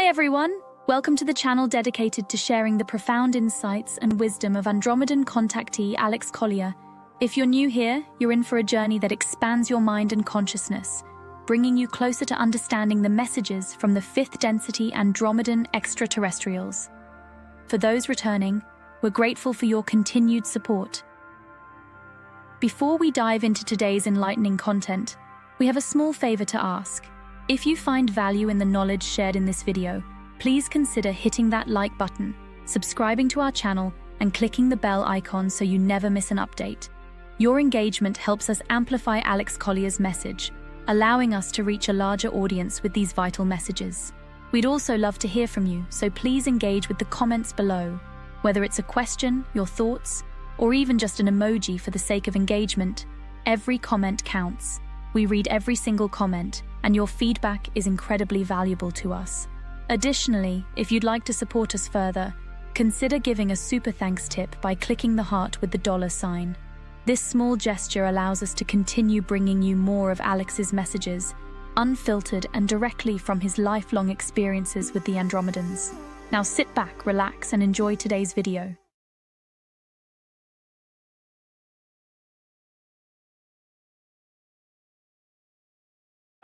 everyone! Welcome to the channel dedicated to sharing the profound insights and wisdom of Andromedan Contactee Alex Collier. If you're new here, you're in for a journey that expands your mind and consciousness, bringing you closer to understanding the messages from the fifth density Andromedan extraterrestrials. For those returning, we're grateful for your continued support. Before we dive into today's enlightening content, we have a small favor to ask. If you find value in the knowledge shared in this video, please consider hitting that like button, subscribing to our channel, and clicking the bell icon so you never miss an update. Your engagement helps us amplify Alex Collier's message, allowing us to reach a larger audience with these vital messages. We'd also love to hear from you, so please engage with the comments below. Whether it's a question, your thoughts, or even just an emoji for the sake of engagement, every comment counts. We read every single comment, and your feedback is incredibly valuable to us. Additionally, if you'd like to support us further, consider giving a super thanks tip by clicking the heart with the $sign. This small gesture allows us to continue bringing you more of Alex's messages, unfiltered and directly from his lifelong experiences with the Andromedans. Now sit back, relax, and enjoy today's video.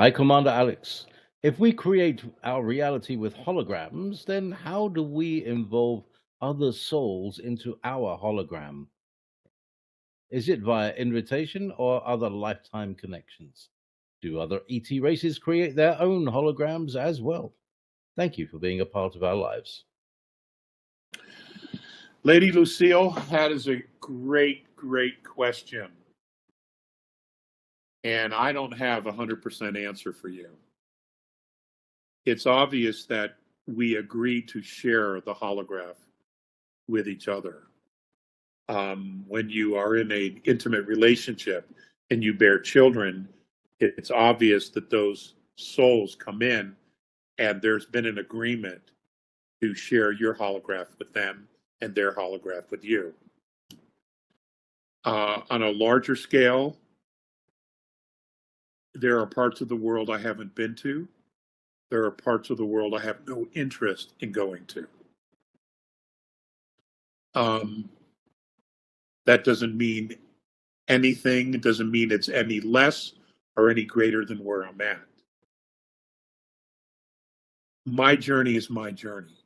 Hi, Commander Alex. If we create our reality with holograms, then how do we involve other souls into our hologram? Is it via invitation or other lifetime connections? Do other ET races create their own holograms as well? Thank you for being a part of our lives. Lady Lucille, that is a great question. And I don't have 100% answer for you. It's obvious that we agree to share the holograph with each other. When you are in an intimate relationship and you bear children, it's obvious that those souls come in and there's been an agreement to share your holograph with them and their holograph with you. On a larger scale, there are parts of the world I haven't been to. There are parts of the world I have no interest in going to. That doesn't mean anything. It doesn't mean it's any less or any greater than where I'm at. My journey is my journey,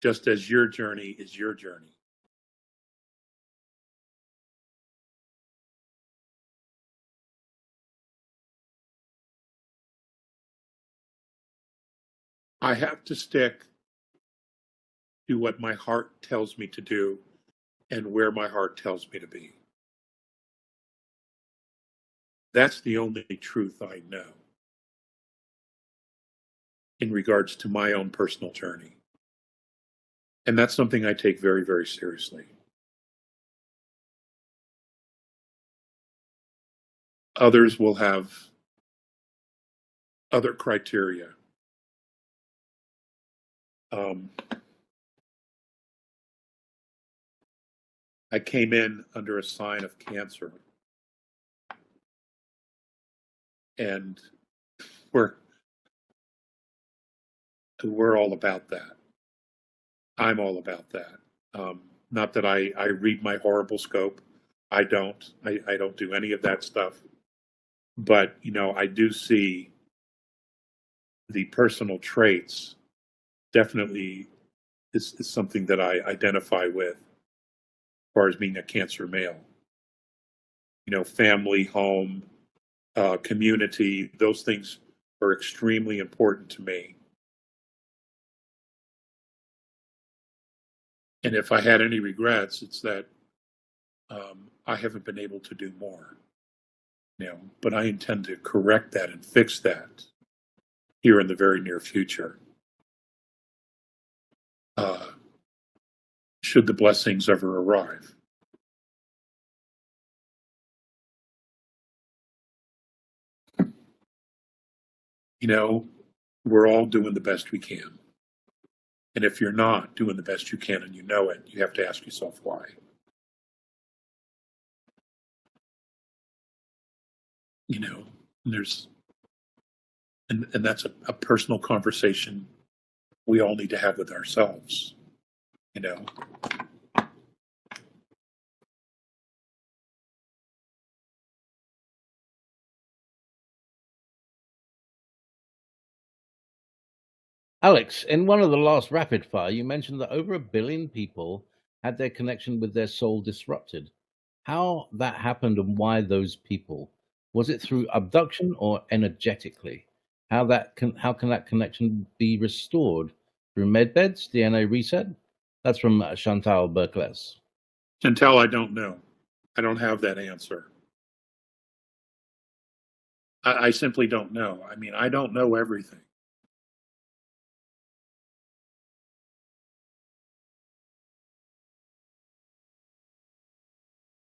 just as your journey is your journey. I have to stick to what my heart tells me to do and where my heart tells me to be. That's the only truth I know in regards to my own personal journey. And that's something I take very seriously. Others will have other criteria. I came in under a sign of Cancer, and we're all about that. I'm all about that. Not that I read my horrible scope. I don't do any of that stuff. But, I do see the personal traits definitely is something that I identify with as far as being a Cancer male. Family, home, community, those things are extremely important to me. And if I had any regrets, it's that I haven't been able to do more. But I intend to correct that and fix that here in the very near future. Should the blessings ever arrive. We're all doing the best we can. And if you're not doing the best you can and you know it, you have to ask yourself why. There's And that's a personal conversation we all need to have with ourselves, you know. Alex, in one of the last rapid fire, you mentioned that over 1 billion people had their connection with their soul disrupted. How that happened and why those people? Was it through abduction or energetically? How can that connection be restored? Through medbeds, DNA reset? That's from Chantal Berkles. Chantal, I don't know. I don't have that answer. I simply don't know. I mean, I don't know everything.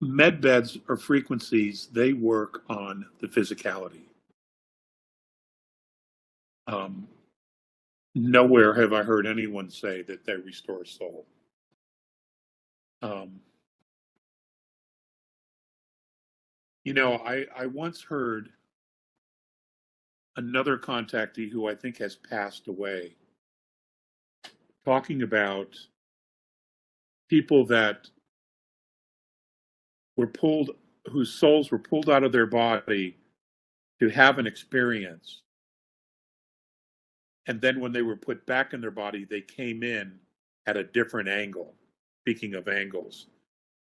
Medbeds or frequencies, they work on the physicality. Nowhere have I heard anyone say that they restore soul. You know, I once heard another contactee who I think has passed away talking about people that were pulled, whose souls were pulled out of their body to have an experience. And then when they were put back in their body, they came in at a different angle. Speaking of angles,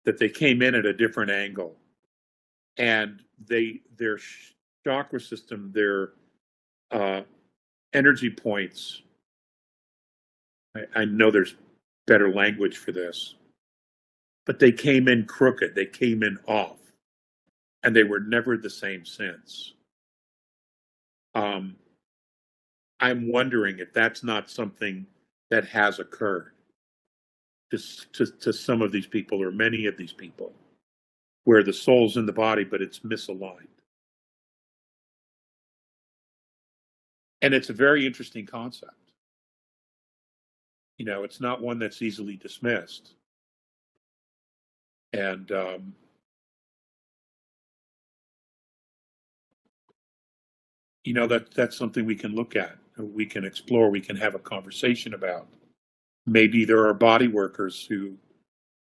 that they came in at a different angle. And their chakra system, their energy points, I know there's better language for this, but they came in crooked, they came in off, and they were never the same since. I'm wondering if that's not something that has occurred to some of these people, or many of these people, where the soul's in the body, but it's misaligned. And it's a very interesting concept. You know, it's not one that's easily dismissed. And you know, that's something we can look at, we can explore, we can have a conversation about. Maybe there are body workers who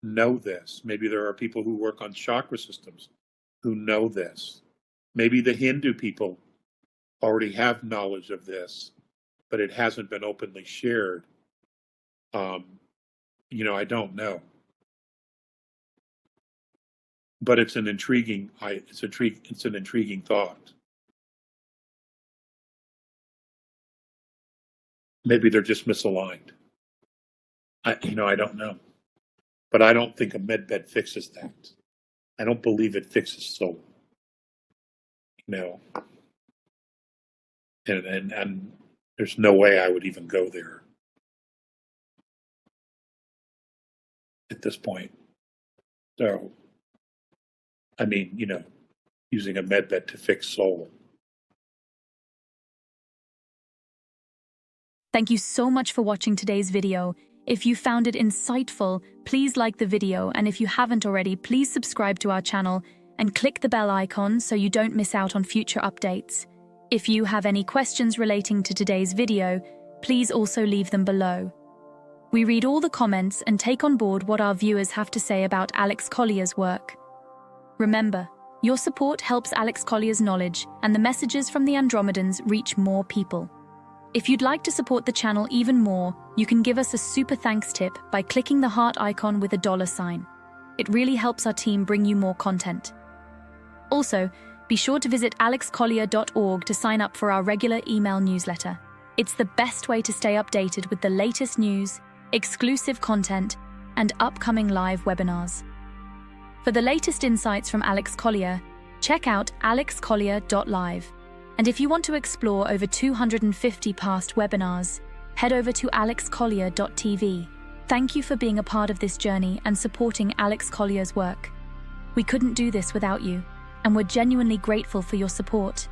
know this. Maybe there are people who work on chakra systems who know this. Maybe the Hindu people already have knowledge of this, but it hasn't been openly shared. You know, I don't know. But it's an intriguing thought. Maybe they're just misaligned. I don't know. But I don't think a medbed fixes that. I don't believe it fixes soul. You know. And there's no way I would even go there at this point. So, I mean, you know, using a medbed to fix soul. Thank you so much for watching today's video. If you found it insightful, please like the video, and if you haven't already, please subscribe to our channel and click the bell icon so you don't miss out on future updates. If you have any questions relating to today's video, please also leave them below. We read all the comments and take on board what our viewers have to say about Alex Collier's work. Remember, your support helps Alex Collier's knowledge and the messages from the Andromedans reach more people. If you'd like to support the channel even more, you can give us a super thanks tip by clicking the heart icon with a $sign. It really helps our team bring you more content. Also, be sure to visit alexcollier.org to sign up for our regular email newsletter. It's the best way to stay updated with the latest news, exclusive content, and upcoming live webinars. For the latest insights from Alex Collier, check out alexcollier.live. And if you want to explore over 250 past webinars, head over to alexcollier.tv. Thank you for being a part of this journey and supporting Alex Collier's work. We couldn't do this without you, and we're genuinely grateful for your support.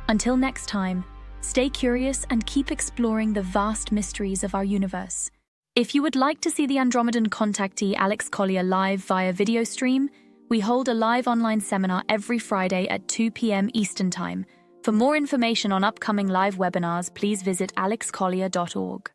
Until next time, stay curious and keep exploring the vast mysteries of our universe. If you would like to see the Andromedan Contactee Alex Collier live via video stream, we hold a live online seminar every Friday at 2 p.m. Eastern Time For more information on upcoming live webinars, please visit alexcollier.org.